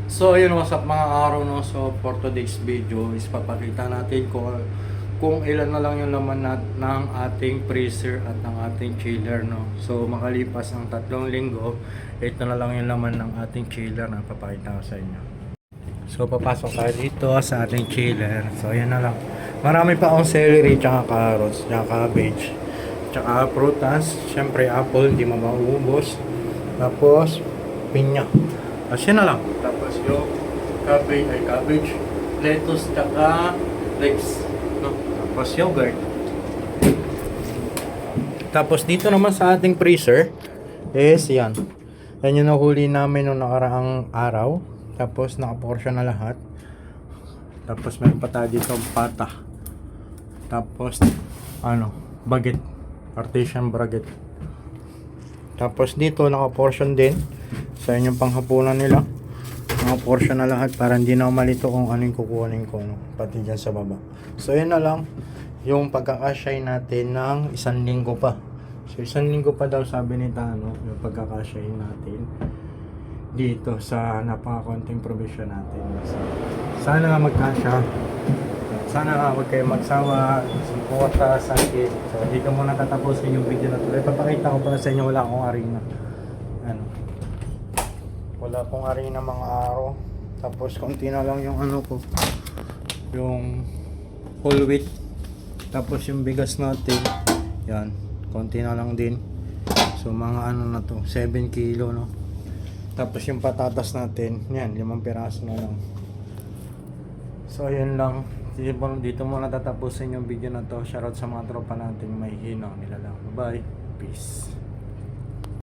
So ayun, what's up mga araw, no? So for today's video is papakita natin kung ilan na lang yung laman ng ating freezer at ng ating chiller, no? So makalipas ang 3 linggo, ito na lang yung laman ng ating chiller na papakita ko sa inyo. So papasok tayo dito sa ating chiller. So ayan na lang. Marami pa akong celery, tsaka carrots, tsaka cabbage, tsaka prutas. Syempre apple, hindi mo mauubos. Tapos pinya. Kasi na lang. Tapos yung cabbage, lettuce, tsaka leeks, no? Tapos yogurt. Tapos dito naman sa ating freezer is yan. Yan yung nahuli namin nung nakaraang araw. Tapos nakaportion na lahat. Tapos meron pa tayo dito pata. Tapos baget. Partition baget. Tapos dito naka-portion din sa inyong panghapunan nila. Naka-portion na lahat para hindi na malito kung anong kukunin ko, no? Pati dyan sa baba. So yun na lang yung pagkakasya natin ng 1 linggo pa. So 1 linggo pa daw sabi ni Tano yung pagkakasya natin dito sa napakakonting provision natin. So, sana nga magkasya. Sana nga huwag kayo magsawa, suporta sa akin. So, hindi ko muna tatapusin yung video na ito. Ipapakita ko pala sa inyo, wala akong arena. Wala akong arena mga araw. Tapos, konti na lang yung ko. Yung whole wheat. Tapos, yung bigas natin. Yan. Konti na lang din. So, mga na to. 7 kilo, no? Tapos, yung patatas natin. Yan, 5 piraso na lang. So, ayun lang. Dito muna tatapusin yung video na to. Shoutout sa mga tropa natin may hinaw nila lang. Bye. Peace.